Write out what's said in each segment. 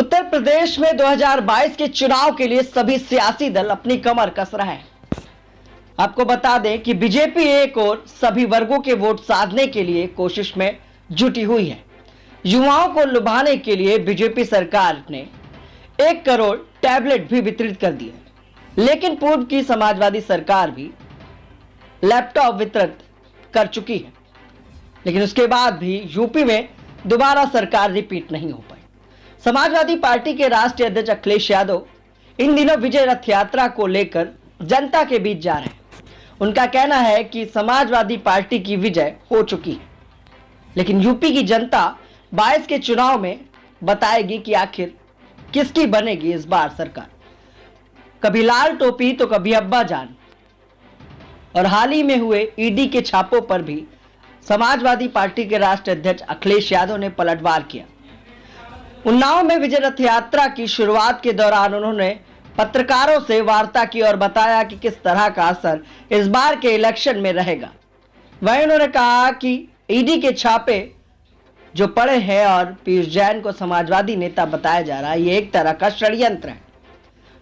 उत्तर प्रदेश में 2022 के चुनाव के लिए सभी सियासी दल अपनी कमर कस रहे हैं। आपको बता दें कि बीजेपी एक और सभी वर्गों के वोट साधने के लिए कोशिश में जुटी हुई है। युवाओं को लुभाने के लिए बीजेपी सरकार ने 1 करोड़ टैबलेट भी वितरित कर दिए, लेकिन पूर्व की समाजवादी सरकार भी लैपटॉप वितरित कर चुकी है, लेकिन उसके बाद भी यूपी में दोबारा सरकार रिपीट नहीं हो पाई। समाजवादी पार्टी के राष्ट्रीय अध्यक्ष अखिलेश यादव इन दिनों विजय रथ यात्रा को लेकर जनता के बीच जा रहे हैं। उनका कहना है कि समाजवादी पार्टी की विजय हो चुकी है, लेकिन यूपी की जनता 22 के चुनाव में बताएगी कि आखिर किसकी बनेगी इस बार सरकार। कभी लाल टोपी तो कभी अब्बा जान। और हाल ही में हुए ईडी के छापों पर भी समाजवादी पार्टी के राष्ट्रीय अध्यक्ष अखिलेश यादव ने पलटवार किया। उन्नाव में विजय रथ यात्रा की शुरुआत के दौरान उन्होंने पत्रकारों से वार्ता की और बताया कि किस तरह का असर इस बार के इलेक्शन में रहेगा। वहीं उन्होंने कहा कि ईडी के छापे जो पड़े हैं और पीयूष जैन को समाजवादी नेता बताया जा रहा है, ये एक तरह का षड्यंत्र है।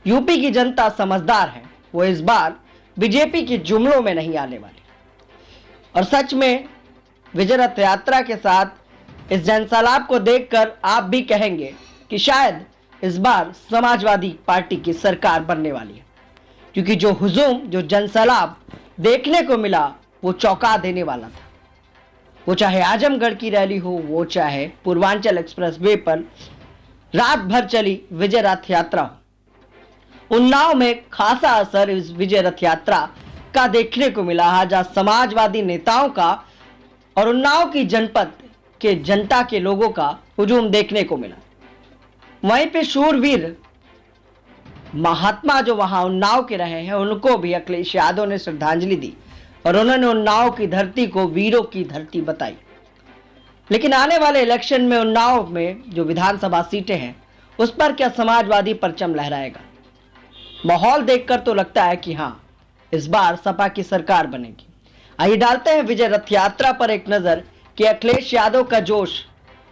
यूपी की जनता समझदार है, वो इस बार बीजेपी के जुमलों में नहीं आने वाली। और सच में विजय रथ यात्रा के साथ इस जनसैलाब को देखकर आप भी कहेंगे कि शायद इस बार समाजवादी पार्टी की सरकार बनने वाली है, क्योंकि जो हुजूम, जो जनसैलाब देखने को मिला वो चौंका देने वाला था। वो चाहे आजमगढ़ की रैली हो, वो चाहे पूर्वांचल एक्सप्रेसवे पर रात भर चली विजय रथ यात्रा हो। उन्नाव में खासा असर इस विजय रथ यात्रा का देखने को मिला, जहां समाजवादी नेताओं का और उन्नाव की जनपद के जनता के लोगों का हुजूम देखने को मिला। वहीं पे शूरवीर महात्मा जो वहां उन्नाव के रहे हैं, उनको भी अखिलेश यादव ने श्रद्धांजलि दी और उन्होंने उन्नाव की धरती को वीरों की धरती बताई। लेकिन आने वाले इलेक्शन में उन्नाव में जो विधानसभा सीटें हैं, उस पर क्या समाजवादी परचम लहराएगा? माहौल देखकर तो लगता है कि हाँ, इस बार सपा की सरकार बनेगी। आइए डालते हैं विजय रथ यात्रा पर एक नजर कि अखिलेश यादव का जोश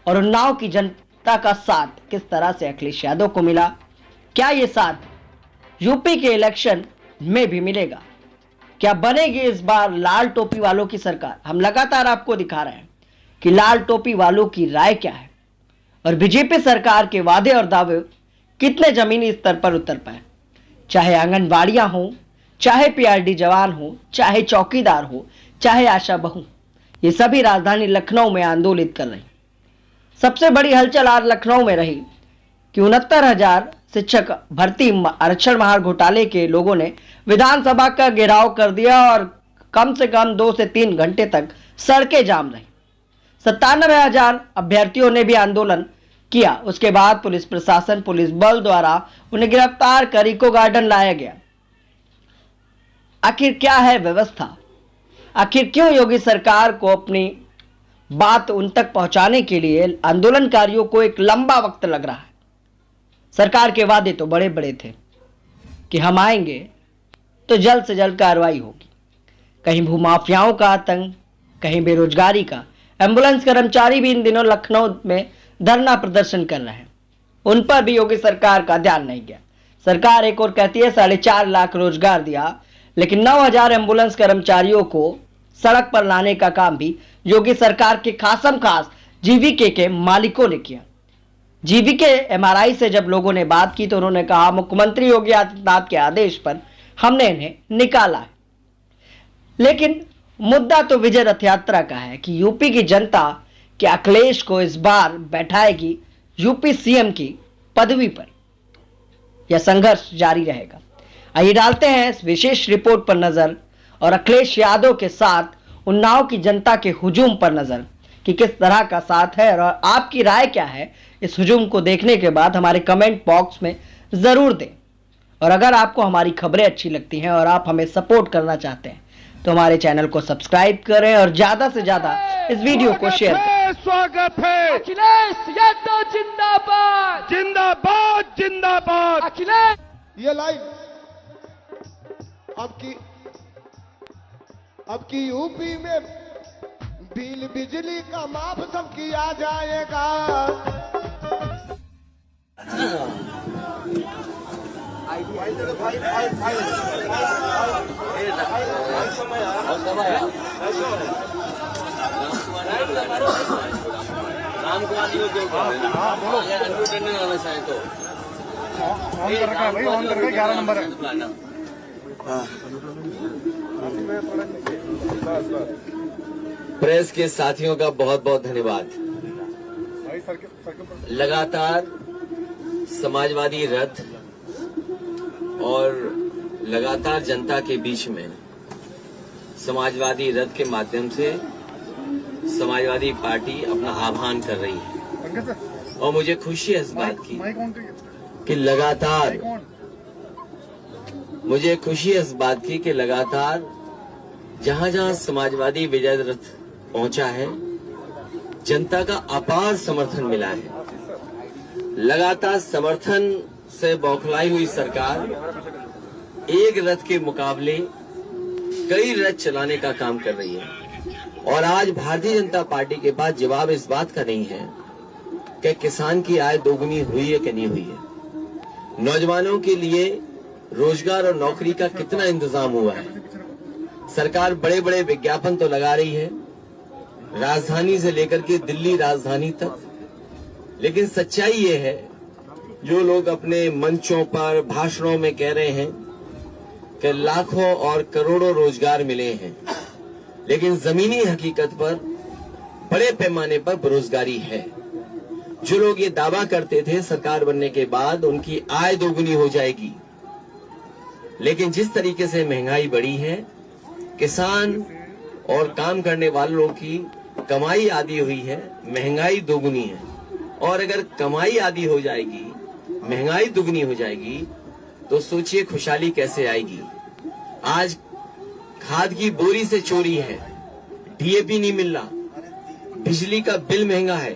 और उन्नाव की जनता का साथ किस तरह से अखिलेश यादव को मिला। क्या ये साथ यूपी के इलेक्शन में भी मिलेगा? क्या बनेगी इस बार लाल टोपी वालों की सरकार? हम लगातार आपको दिखा रहे हैं कि लाल टोपी वालों की राय क्या है और बीजेपी सरकार के वादे और दावे कितने जमीनी स्तर पर उतर पाए। चाहे आंगनबाड़ियां हो, चाहे पीआरडी जवान हो, चाहे चौकीदार हो, चाहे आशा बहू, ये सभी राजधानी लखनऊ में आंदोलित कर रही। सबसे बड़ी हलचल आज लखनऊ में रही कि 69,000 शिक्षक भर्ती आरक्षण महार घोटाले के लोगों ने विधानसभा का घेराव कर दिया और कम से कम 2 से 3 घंटे तक सड़कें जाम रही। 97,000 अभ्यर्थियों ने भी आंदोलन किया। उसके बाद पुलिस प्रशासन, पुलिस बल द्वारा उन्हें गिरफ्तार कर इको गार्डन लाया गया। आखिर क्या है व्यवस्था? आखिर क्यों योगी सरकार को अपनी बात उन तक पहुंचाने के लिए आंदोलनकारियों को एक लंबा वक्त लग रहा है? सरकार के वादे तो बड़े बड़े थे कि हम आएंगे तो जल्द से जल्द कार्रवाई होगी। कहीं भूमाफियाओं का आतंक, कहीं बेरोजगारी का। एम्बुलेंस कर्मचारी भी इन दिनों लखनऊ में धरना प्रदर्शन कर रहे हैं, उन पर भी योगी सरकार का ध्यान नहीं गया। सरकार एक और कहती है 4.5 लाख रोजगार दिया, लेकिन 9,000 एम्बुलेंस कर्मचारियों को सड़क पर लाने का काम भी योगी सरकार के खासम खास जीवीके के मालिकों ने किया। जीवीके एमआरआई से जब लोगों ने बात की तो उन्होंने कहा, मुख्यमंत्री योगी आदित्यनाथ के आदेश पर हमने इन्हें निकाला है। लेकिन मुद्दा तो विजय रथ यात्रा का है कि यूपी की जनता क्या अखिलेश को इस बार बैठाएगी यूपी सीएम की पदवी पर, यह संघर्ष जारी रहेगा। आइए डालते हैं इस विशेष रिपोर्ट पर नजर और अखिलेश यादव के साथ उन्नाव की जनता के हुजूम पर नजर कि किस तरह का साथ है और आपकी राय क्या है इस हुजूम को देखने के बाद हमारे कमेंट बॉक्स में जरूर दें। और अगर आपको हमारी खबरें अच्छी लगती हैं और आप हमें सपोर्ट करना चाहते हैं तो हमारे चैनल को सब्सक्राइब करें और ज्यादा से ज्यादा इस वीडियो को शेयर करें। स्वागत है अखिलेश यादव जिंदाबाद, जिंदाबाद जिंदाबाद। अखिलेश ये लाइव अब की यूपी में बिल बिजली का माफ सब किया जाएगा। राम कुमार जी को क्यों कह रहे हैं? अनुभव टंडन आना चाहे तो ऑन कर रखा है भाई, ऑन कर रखा है, 11 नंबर है। प्रेस के साथियों का बहुत बहुत धन्यवाद। लगातार समाजवादी रथ और लगातार जनता के बीच में समाजवादी रथ के माध्यम से समाजवादी पार्टी अपना आह्वान कर रही है और मुझे खुशी है इस बात की कि लगातार जहां जहां समाजवादी विजय रथ पहुंचा है जनता का अपार समर्थन मिला है। लगातार समर्थन से बौखलाई हुई सरकार एक रथ के मुकाबले कई रथ चलाने का काम कर रही है और आज भारतीय जनता पार्टी के पास जवाब इस बात का नहीं है कि किसान की आय दोगुनी हुई है कि नहीं हुई है, नौजवानों के लिए रोजगार और नौकरी का कितना इंतजाम हुआ है। सरकार बड़े बड़े विज्ञापन तो लगा रही है राजधानी से लेकर के दिल्ली राजधानी तक, लेकिन सच्चाई ये है जो लोग अपने मंचों पर भाषणों में कह रहे हैं कि लाखों और करोड़ों रोजगार मिले हैं, लेकिन जमीनी हकीकत पर बड़े पैमाने पर बेरोजगारी है। जो लोग ये दावा करते थे सरकार बनने के बाद उनकी आय दोगुनी हो जाएगी, लेकिन जिस तरीके से महंगाई बढ़ी है, किसान और काम करने वालों की कमाई आधी हुई है, महंगाई दोगुनी है। और अगर कमाई आधी हो जाएगी, महंगाई दुगनी हो जाएगी, तो सोचिए खुशहाली कैसे आएगी। आज खाद की बोरी से चोरी है, डीएपी नहीं मिल रहा, बिजली का बिल महंगा है।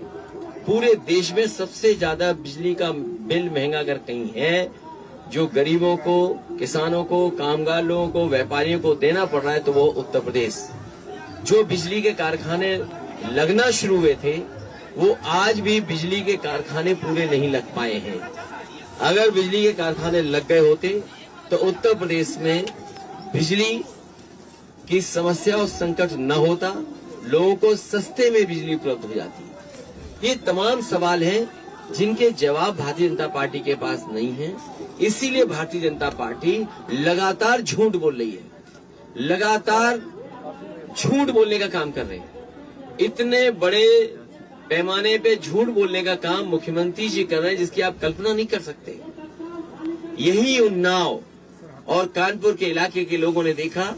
पूरे देश में सबसे ज्यादा बिजली का बिल महंगा अगर कहीं है जो गरीबों को, किसानों को, कामगार लोगों को, व्यापारियों को देना पड़ रहा है, तो वो उत्तर प्रदेश। जो बिजली के कारखाने लगना शुरू हुए थे वो आज भी बिजली के कारखाने पूरे नहीं लग पाए हैं। अगर बिजली के कारखाने लग गए होते तो उत्तर प्रदेश में बिजली की समस्या और संकट न होता, लोगों को सस्ते में बिजली उपलब्ध हो जाती। ये तमाम सवाल हैं जिनके जवाब भारतीय जनता पार्टी के पास नहीं है। इसीलिए भारतीय जनता पार्टी लगातार झूठ बोल रही है, लगातार झूठ बोलने का काम कर रहे हैं। इतने बड़े पैमाने पे झूठ बोलने का काम मुख्यमंत्री जी कर रहे हैं जिसकी आप कल्पना नहीं कर सकते। यही उन्नाव और कानपुर के इलाके के लोगों ने देखा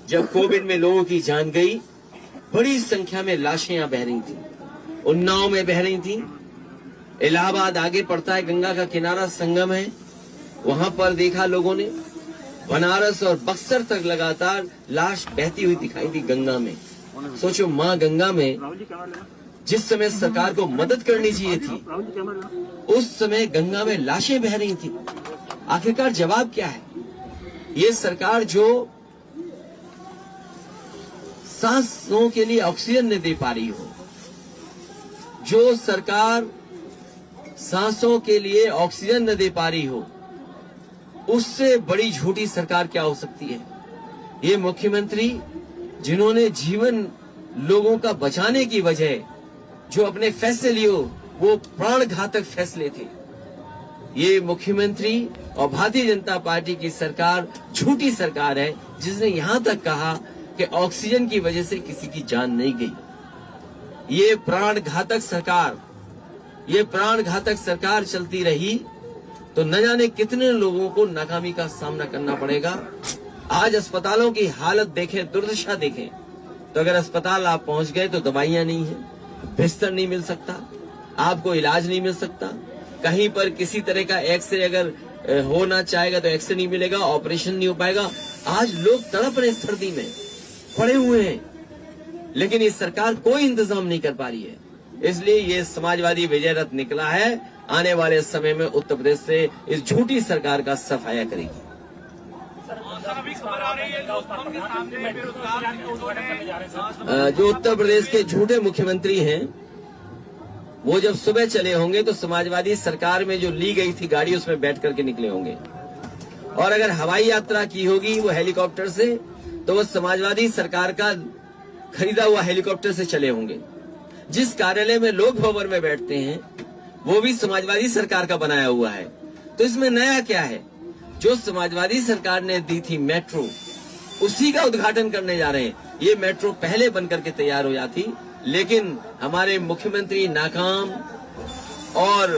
जब कोविड में लोगों की जान गई, बड़ी संख्या में लाशें यहां बह रही थी, उन्नाव में बह रही थी। इलाहाबाद आगे पड़ता है, गंगा का किनारा संगम है, वहां पर देखा लोगों ने। बनारस और बक्सर तक लगातार लाश बहती हुई दिखाई दी गंगा में। सोचो माँ गंगा में जिस समय सरकार को मदद करनी चाहिए थी, उस समय गंगा में लाशें बह रही थी। आखिरकार जवाब क्या है? ये सरकार जो सांसों के लिए ऑक्सीजन नहीं दे पा रही हो, जो सरकार सांसों के लिए ऑक्सीजन न दे पा रही हो, उससे बड़ी झूठी सरकार क्या हो सकती है? ये मुख्यमंत्री जिन्होंने जीवन लोगों का बचाने की वजह जो अपने फैसले लिए वो प्राण घातक फैसले थे। ये मुख्यमंत्री और भारतीय जनता पार्टी की सरकार झूठी सरकार है जिसने यहां तक कहा कि ऑक्सीजन की वजह से किसी की जान नहीं गई। ये प्राण घातक सरकार चलती रही तो न जाने कितने लोगों को नाकामी का सामना करना पड़ेगा। आज अस्पतालों की हालत देखें, दुर्दशा देखें, तो अगर अस्पताल आप पहुंच गए तो दवाइयां नहीं है, बिस्तर नहीं मिल सकता, आपको इलाज नहीं मिल सकता। कहीं पर किसी तरह का एक्सरे अगर होना चाहेगा तो एक्सरे नहीं मिलेगा, ऑपरेशन नहीं हो पाएगा। आज लोग तड़प रहे सर्दी में पड़े हुए हैं, लेकिन ये सरकार कोई इंतजाम नहीं कर पा रही है। इसलिए ये समाजवादी विजय रथ निकला है, आने वाले समय में उत्तर प्रदेश से इस झूठी सरकार का सफाया करेगी। जो उत्तर प्रदेश के झूठे मुख्यमंत्री हैं वो जब सुबह चले होंगे तो समाजवादी सरकार में जो ली गई थी गाड़ी उसमें बैठ करके निकले होंगे, और अगर हवाई यात्रा की होगी वो हेलीकॉप्टर से तो वो समाजवादी सरकार का खरीदा हुआ हेलीकॉप्टर से चले होंगे। जिस कार्यालय में लोक भवन में बैठते हैं वो भी समाजवादी सरकार का बनाया हुआ है। तो इसमें नया क्या है? जो समाजवादी सरकार ने दी थी मेट्रो, उसी का उद्घाटन करने जा रहे हैं। ये मेट्रो पहले बनकर के तैयार हो जाती, लेकिन हमारे मुख्यमंत्री नाकाम और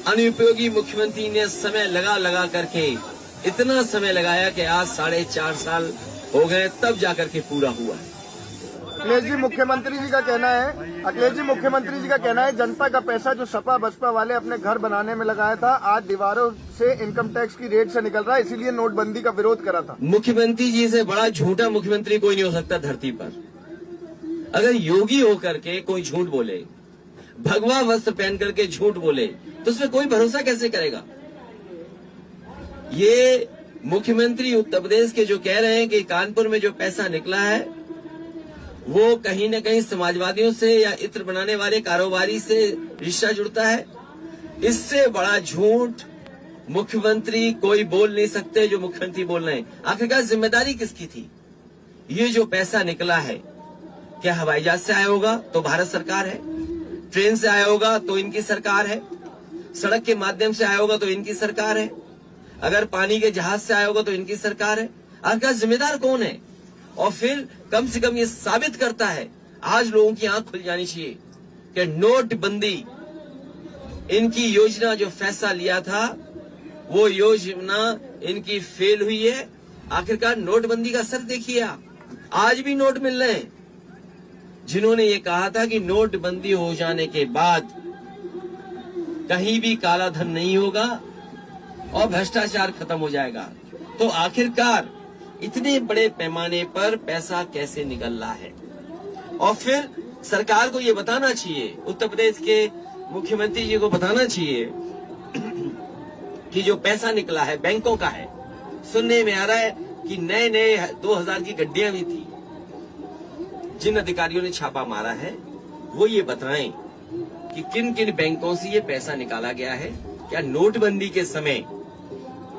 अनुपयोगी मुख्यमंत्री ने समय लगा करके इतना समय लगाया कि आज 4.5 साल हो गए तब जाकर के पूरा हुआ है। अखिलेश जी मुख्यमंत्री जी का कहना है जनता का पैसा जो सपा बसपा वाले अपने घर बनाने में लगाया था आज दीवारों से इनकम टैक्स की रेट से निकल रहा है, इसीलिए नोटबंदी का विरोध करा था। मुख्यमंत्री जी से बड़ा झूठा मुख्यमंत्री कोई नहीं हो सकता धरती पर। अगर योगी होकर के कोई झूठ बोले, भगवा वस्त्र पहन करके झूठ बोले, तो उसमें कोई भरोसा कैसे करेगा? ये मुख्यमंत्री उत्तर प्रदेश के जो कह रहे हैं कि कानपुर में जो पैसा निकला है वो कहीं न कहीं समाजवादियों से या इत्र बनाने वाले कारोबारी से रिश्ता जुड़ता है, इससे बड़ा झूठ मुख्यमंत्री कोई बोल नहीं सकते जो मुख्यमंत्री बोल रहे हैं। आखिरकार जिम्मेदारी किसकी थी? ये जो पैसा निकला है क्या हवाई जहाज से आया होगा तो भारत सरकार है, ट्रेन से आया होगा तो इनकी सरकार है, सड़क के माध्यम से आया होगा तो इनकी सरकार है, अगर पानी के जहाज से आया होगा तो इनकी सरकार है। आखिरकार जिम्मेदार कौन है? और फिर कम से कम ये साबित करता है, आज लोगों की आंख खुल जानी चाहिए कि नोटबंदी, इनकी योजना जो फैसला लिया था वो योजना इनकी फेल हुई है। आखिरकार नोटबंदी का असर देखिए, आज भी नोट मिल रहे हैं। जिन्होंने ये कहा था कि नोटबंदी हो जाने के बाद कहीं भी काला धन नहीं होगा और भ्रष्टाचार खत्म हो जाएगा, तो आखिरकार इतने बड़े पैमाने पर पैसा कैसे निकल रहा है? और फिर सरकार को ये बताना चाहिए, उत्तर प्रदेश के मुख्यमंत्री जी को बताना चाहिए कि जो पैसा निकला है बैंकों का है। सुनने में आ रहा है कि नए 2000 की गड्डियां भी थी। जिन अधिकारियों ने छापा मारा है वो ये बताएं कि किन किन बैंकों से ये पैसा निकाला गया है। क्या नोटबंदी के समय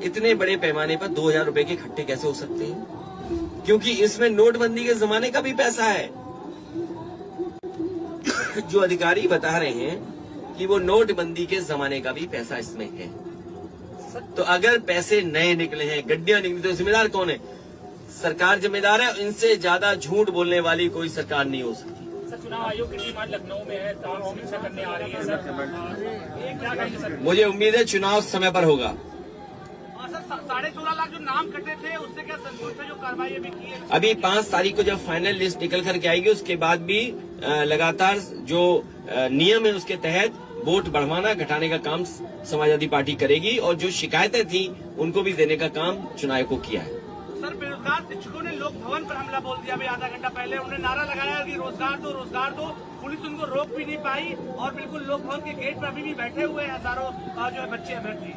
इतने बड़े पैमाने पर 2000 रुपए के इकट्ठे कैसे हो सकते हैं? क्योंकि इसमें नोटबंदी के जमाने का भी पैसा है। जो अधिकारी बता रहे हैं कि वो नोटबंदी के जमाने का भी पैसा इसमें है। तो अगर पैसे नए निकले हैं, गड्डियां निकली, तो जिम्मेदार कौन है? सरकार जिम्मेदार है। इनसे ज्यादा झूठ बोलने वाली कोई सरकार नहीं हो सकती। सर, चुनाव आयोग की डिमांड लखनऊ में है, तमाम समीक्षा करने आ रही है सर, ये क्या कहेंगे सर? मुझे उम्मीद है चुनाव समय पर होगा। सर, 16.5 लाख जो नाम कटे थे उससे क्या संतोष है? जो कार्रवाई अभी की है अभी 5 तारीख को जब फाइनल लिस्ट निकल करके आएगी उसके बाद भी लगातार जो नियम है उसके तहत वोट बढ़वाना घटाने का काम समाजवादी पार्टी करेगी, और जो शिकायतें थी उनको भी देने का काम चुनाव को किया है। सर, बेरोजगार शिक्षकों ने लोक भवन पर हमला बोल दिया। अभी आधा घंटा पहले उन्होंने नारा लगाया कि रोजगार दो, रोजगार दो। पुलिस उनको रोक भी नहीं पाई और बिल्कुल लोक भवन के गेट पर अभी भी बैठे हुए हजारों जो है बच्चे अभ्यर्थी।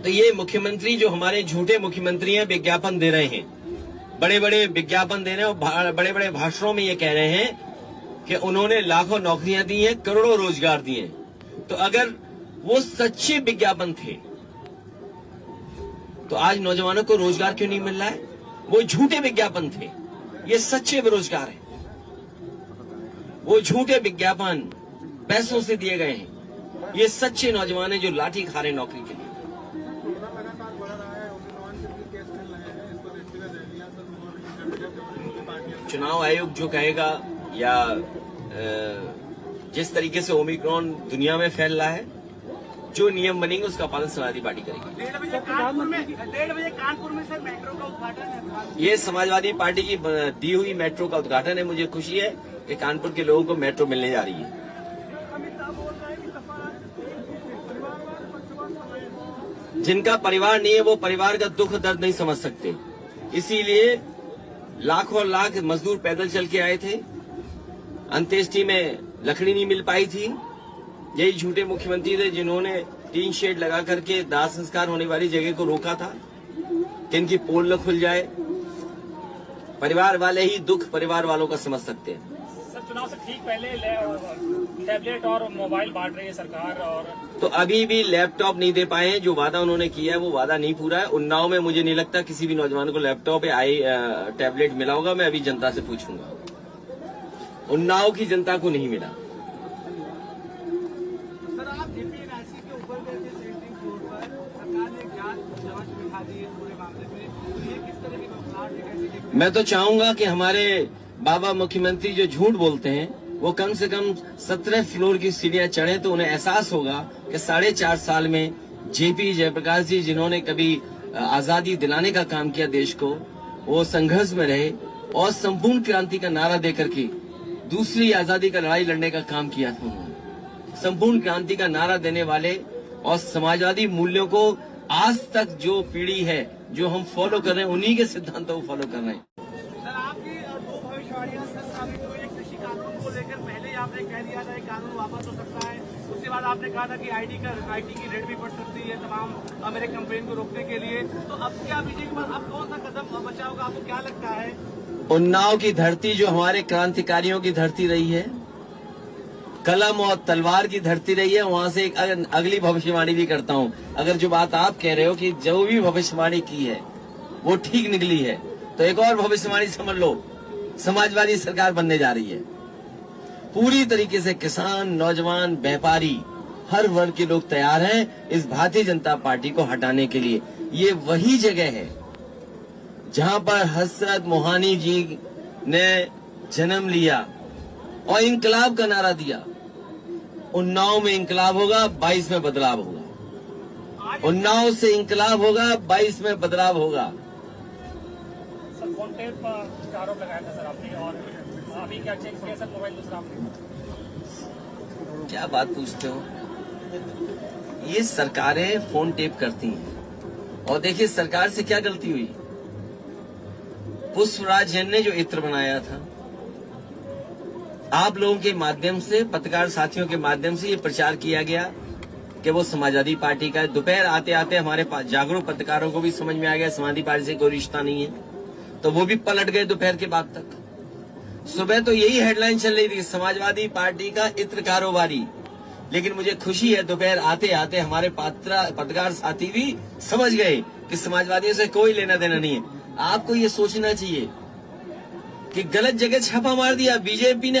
तो ये मुख्यमंत्री जो हमारे झूठे मुख्यमंत्री हैं विज्ञापन दे रहे हैं, बड़े बड़े विज्ञापन दे रहे हैं और बड़े बड़े भाषणों में ये कह रहे हैं कि उन्होंने लाखों नौकरियां दी हैं, करोड़ों रोजगार दिए। तो अगर वो सच्चे विज्ञापन थे तो आज नौजवानों को रोजगार क्यों नहीं मिल रहा है? वो झूठे विज्ञापन थे, ये सच्चे बेरोजगार हैं। वो झूठे विज्ञापन पैसों से दिए गए हैं, ये सच्चे नौजवान हैं जो लाठी खा रहे नौकरी के लिए। चुनाव आयोग जो कहेगा या जिस तरीके से ओमिक्रॉन दुनिया में फैल रहा है, जो नियम बनेंगे उसका पालन समाजवादी पार्टी करेगी। 1:30 बजे कानपुर में सर मेट्रो का उद्घाटन है। ये समाजवादी पार्टी की दी हुई मेट्रो का उद्घाटन है। मुझे खुशी है कि कानपुर के लोगों को मेट्रो मिलने जा रही है। जिनका परिवार नहीं है वो परिवार का दुख दर्द नहीं समझ सकते, इसीलिए लाखों लाख मजदूर पैदल चल के आए थे। अंत्येष्टि में लकड़ी नहीं मिल पाई थी। यही झूठे मुख्यमंत्री थे जिन्होंने टीन शेड लगा करके दाह संस्कार होने वाली जगह को रोका था कि इनकी पोल न खुल जाए। परिवार वाले ही दुख परिवार वालों का समझ सकते हैं। चुनाव से ठीक पहले टैबलेट और मोबाइल बांट रही है सरकार। और तो अभी भी लैपटॉप नहीं दे पाए हैं। जो वादा उन्होंने किया है वो वादा नहीं पूरा है। उन्नाव में मुझे नहीं लगता किसी भी नौजवान को लैपटॉप या टैबलेट मिला होगा। मैं अभी जनता से पूछूंगा। उन्नाव की जनता को नहीं मिला। सर, आप जेपीएनआईसी के ऊपर गए थे सेंट्रिंग फ्लोर पर, सरकार ने जांच बिठा दी है पूरे मामले में, तो ये किस तरह की बदलाव है, कैसे देखते हैं? मैं तो चाहूंगा कि हमारे बाबा मुख्यमंत्री जो झूठ बोलते हैं वो कम से कम 17 फ्लोर की सीढ़ियां चढ़े तो उन्हें एहसास होगा कि 4.5 साल में जेपी जयप्रकाश जी जिन्होंने कभी आजादी दिलाने का काम किया देश को, वो संघर्ष में रहे और संपूर्ण क्रांति का नारा देकर के दूसरी आजादी का लड़ाई लड़ने का काम किया था उन्होंने। संपूर्ण क्रांति का नारा देने वाले और समाजवादी मूल्यों को आज तक जो पीढ़ी है जो हम फॉलो कर रहे हैं उन्हीं के सिद्धांतों को फॉलो कर रहे हैं। सर, आपकी दो भविष्यवाणियां सच साबित हुई है। कृषि कानून को लेकर पहले ही आपने कह दिया था कि कानून वापस हो सकता है, उसके बाद आपने कहा था कि आईटी की रेट भी बढ़ सकती है तमाम मेरे कंपेन को रोकने के लिए। तो अब क्या बीजेपी के पास अब कौन सा कदम बचा होगा, आपको क्या लगता है? उन्नाव की धरती जो हमारे क्रांतिकारियों की धरती रही है, कलम और तलवार की धरती रही है, वहां से एक अगली भविष्यवाणी भी करता हूं। अगर जो बात आप कह रहे हो कि जो भी भविष्यवाणी की है वो ठीक निकली है, तो एक और भविष्यवाणी समझ लो, समाजवादी सरकार बनने जा रही है। पूरी तरीके से किसान, नौजवान, व्यापारी, हर वर्ग के लोग तैयार हैं इस भारतीय जनता पार्टी को हटाने के लिए। ये वही जगह है जहां पर हजरत मोहानी जी ने जन्म लिया और इंकलाब का नारा दिया। उन्नाव में इंकलाब होगा, 22 में बदलाव होगा। उन्नाव से इंकलाब होगा, 22 में बदलाव होगा। सर, फोन टेप पर आरोप लगाया था सर आपने, और अभी क्या चेक किया सर मोबाइल दूसरा आपने? क्या बात पूछते हो? ये सरकारें फोन टेप करती हैं। और देखिए सरकार से क्या गलती हुई। पुष्पराज जैन ने जो इत्र बनाया था, आप लोगों के माध्यम से, पत्रकार साथियों के माध्यम से ये प्रचार किया गया कि वो समाजवादी पार्टी का है। दोपहर आते आते हमारे पास जागरूक पत्रकारों को भी समझ में आ गया समाजवादी पार्टी से कोई रिश्ता नहीं है, तो वो भी पलट गए दोपहर के बाद तक। सुबह तो यही हेडलाइन चल रही थी, समाजवादी पार्टी का इत्र कारोबारी। लेकिन मुझे खुशी है दोपहर आते आते हमारे पत्रकार साथी भी समझ गए कि समाजवादियों से कोई लेना देना नहीं है। आपको ये सोचना चाहिए कि गलत जगह छापा मार दिया बीजेपी ने,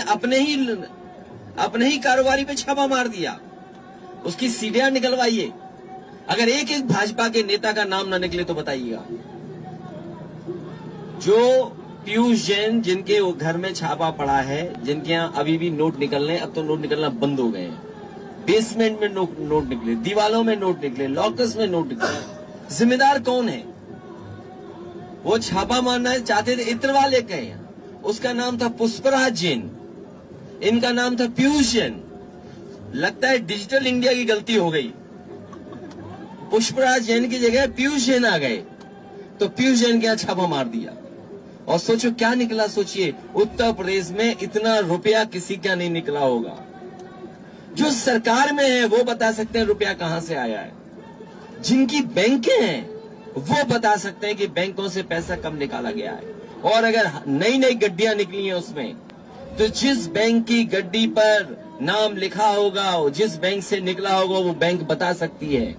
अपने ही कारोबारी पे छापा मार दिया, उसकी सीढ़ियां निकलवाइए। अगर एक एक भाजपा के नेता का नाम ना निकले तो बताइएगा। जो पीयूष जैन जिनके वो घर में छापा पड़ा है, जिनके यहाँ अभी भी नोट निकल रहे हैं, अब तो नोट निकलना बंद हो गए हैं। बेसमेंट में नोट निकले, दीवालों में नोट निकले, लॉकर्स में नोट निकले। जिम्मेदार कौन है? वो छापा मारना चाहते थे, इत्र वाले कहे, उसका नाम था पुष्पराज जैन, इनका नाम था पीयूष जैन। लगता है डिजिटल इंडिया की गलती हो गई, पुष्पराज जैन की जगह पीयूष जैन आ गए, तो पीयूष जैन के यहाँ छापा मार दिया। और सोचो क्या निकला। सोचिए उत्तर प्रदेश में इतना रुपया किसी का नहीं निकला होगा। जो सरकार में है वो बता सकते हैं रुपया कहां से आया है। जिनकी बैंकें हैं वो बता सकते हैं कि बैंकों से पैसा कब निकाला गया है। और अगर नई नई गड्डियां निकली हैं उसमें, तो जिस बैंक की गड्डी पर नाम लिखा होगा, जिस बैंक से निकला होगा, वो बैंक बता सकती है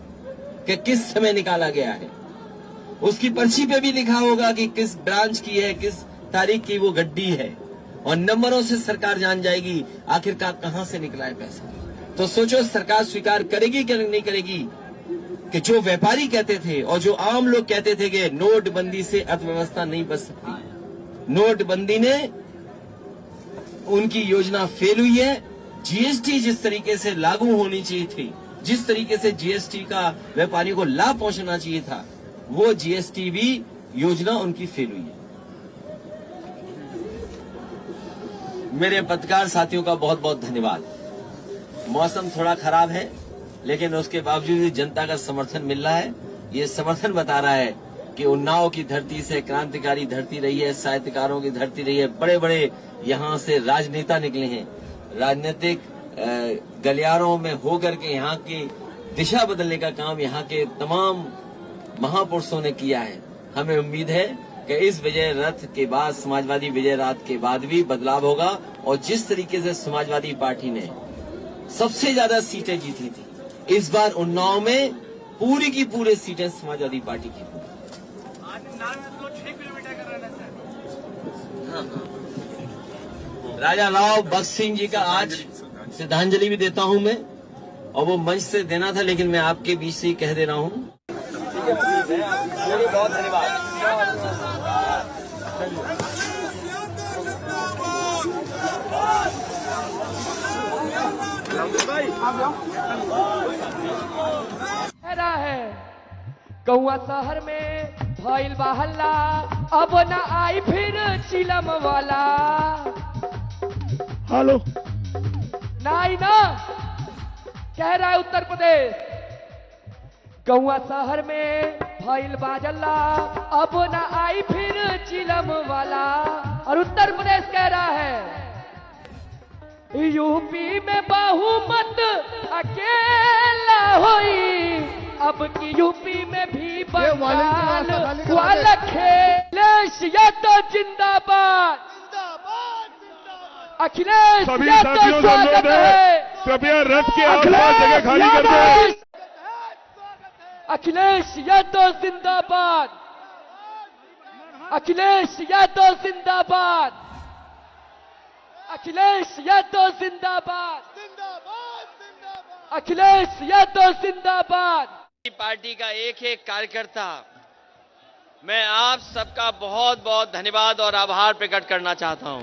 कि किस समय निकाला गया है। उसकी पर्ची पे भी लिखा होगा कि किस ब्रांच की है, किस तारीख की वो गड्डी है, और नंबरों से सरकार जान जाएगी आखिरकार कहां से निकला है पैसा। तो सोचो सरकार स्वीकार करेगी कि नहीं करेगी कि जो व्यापारी कहते थे और जो आम लोग कहते थे कि नोटबंदी से अर्थव्यवस्था नहीं बच सकती, नोटबंदी ने उनकी योजना फेल हुई है। जीएसटी जिस तरीके से लागू होनी चाहिए थी, जिस तरीके से जीएसटी का व्यापारियों को लाभ पहुंचना चाहिए था, वो जीएसटी भी योजना उनकी फेल हुई है। मेरे पत्रकार साथियों का बहुत बहुत धन्यवाद। मौसम थोड़ा खराब है लेकिन उसके बावजूद भी जनता का समर्थन मिल रहा है। ये समर्थन बता रहा है कि उन्नाव की धरती से क्रांतिकारी धरती रही है, साहित्यकारों की धरती रही है, बड़े बड़े यहाँ से राजनेता निकले हैं। राजनीतिक गलियारों में होकर के यहाँ की दिशा बदलने का काम यहाँ के तमाम महापुरुषों ने किया है। हमें उम्मीद है कि इस विजय रथ के बाद, समाजवादी विजय रथ के बाद भी बदलाव होगा। और जिस तरीके से समाजवादी पार्टी ने सबसे ज्यादा सीटें जीती थी, इस बार उन्नाव में पूरी की पूरी सीटें समाजवादी पार्टी की होंगी। आज नाम में तो 6 किलोमीटर कर रहे हैं सर। राजा राव बख्श सिंह जी का आज श्रद्धांजलि भी देता हूं मैं, और वो मंच से देना था, लेकिन मैं आपके बीच से ही कह दे रहा हूं। बहुत धन्यवाद। है गौआ शहर में भइल बा हल्ला, अब न आई फिर चिलम वाला। हेलो, नहीं ना, कह रहा है उत्तर प्रदेश। गौआ शहर में भइल बा जल्ला, अब न आई फिर चिलम वाला। और उत्तर प्रदेश कह रहा है यूपी में बहुमत अकेला होई, अब की यूपी में भी बंगाल वाला अखिलेश यादव जिंदाबाद, अखिलेश सभी यादव साथियों से स्वागत अनुरोध है। है, कृपया रथ के आसपास जगह खाली कर दें। अखिलेश यादव जिंदाबाद, अखिलेश यादव जिंदाबाद, अखिलेश यादव जिंदाबाद, अखिलेश यादव जिंदाबाद। पार्टी का एक एक कार्यकर्ता, मैं आप सबका बहुत बहुत धन्यवाद और आभार प्रकट करना चाहता हूं।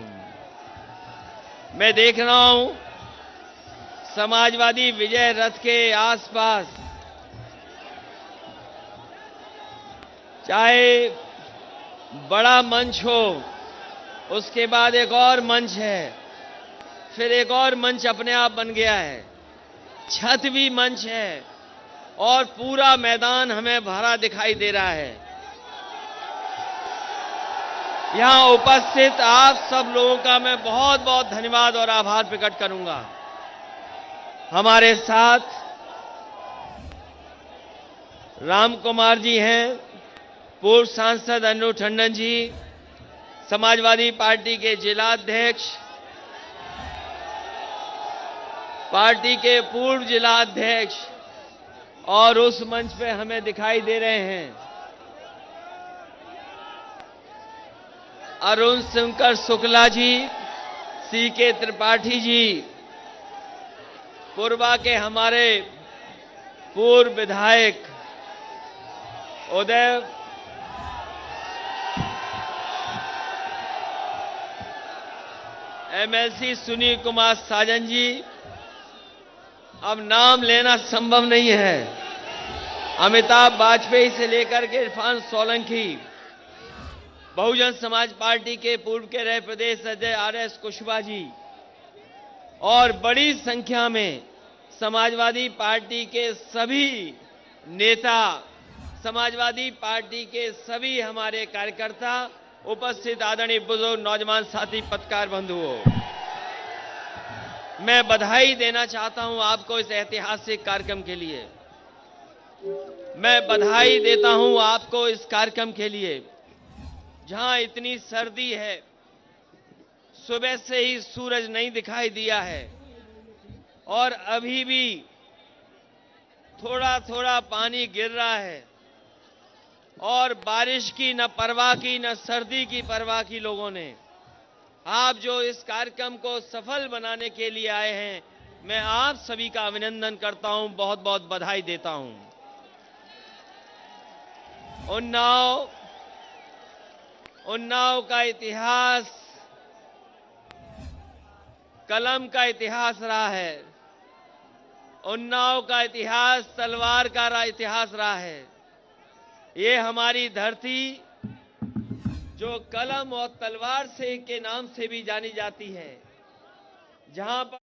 मैं देख रहा हूं समाजवादी विजय रथ के आसपास चाहे बड़ा मंच हो, उसके बाद एक और मंच है, फिर एक और मंच अपने आप बन गया है, छत भी मंच है, और पूरा मैदान हमें भरा दिखाई दे रहा है। यहां उपस्थित आप सब लोगों का मैं बहुत बहुत धन्यवाद और आभार प्रकट करूंगा। हमारे साथ राम कुमार जी हैं, पूर्व सांसद अनु टंडन जी, समाजवादी पार्टी के जिलाध्यक्ष, पार्टी के पूर्व जिलाध्यक्ष, और उस मंच पे हमें दिखाई दे रहे हैं अरुण शंकर शुक्ला जी, सीके त्रिपाठी जी, पूर्वा के हमारे पूर्व विधायक उदय एमएलसी सुनील कुमार साजन जी, अब नाम लेना संभव नहीं है, अमिताभ वाजपेयी से लेकर के इरफान सोलंकी, बहुजन समाज पार्टी के पूर्व के रहे प्रदेश अध्यक्ष आरएस कुशवाहा जी, और बड़ी संख्या में समाजवादी पार्टी के सभी नेता, समाजवादी पार्टी के सभी हमारे कार्यकर्ता, उपस्थित आदरणीय बुजुर्ग नौजवान साथी पत्रकार बंधुओं, मैं बधाई देना चाहता हूं आपको इस ऐतिहासिक कार्यक्रम के लिए। मैं बधाई देता हूं आपको इस कार्यक्रम के लिए, जहां इतनी सर्दी है, सुबह से ही सूरज नहीं दिखाई दिया है, और अभी भी थोड़ा थोड़ा पानी गिर रहा है, और बारिश की न परवाह की न सर्दी की परवाह की लोगों ने आप जो इस कार्यक्रम को सफल बनाने के लिए आए हैं, मैं आप सभी का अभिनंदन करता हूं, बहुत बहुत बधाई देता हूं। उन्नाव का इतिहास कलम का इतिहास रहा है, उन्नाव का इतिहास तलवार का इतिहास रहा है। ये हमारी धरती जो कलम और तलवार से के नाम से भी जानी जाती है, जहां पर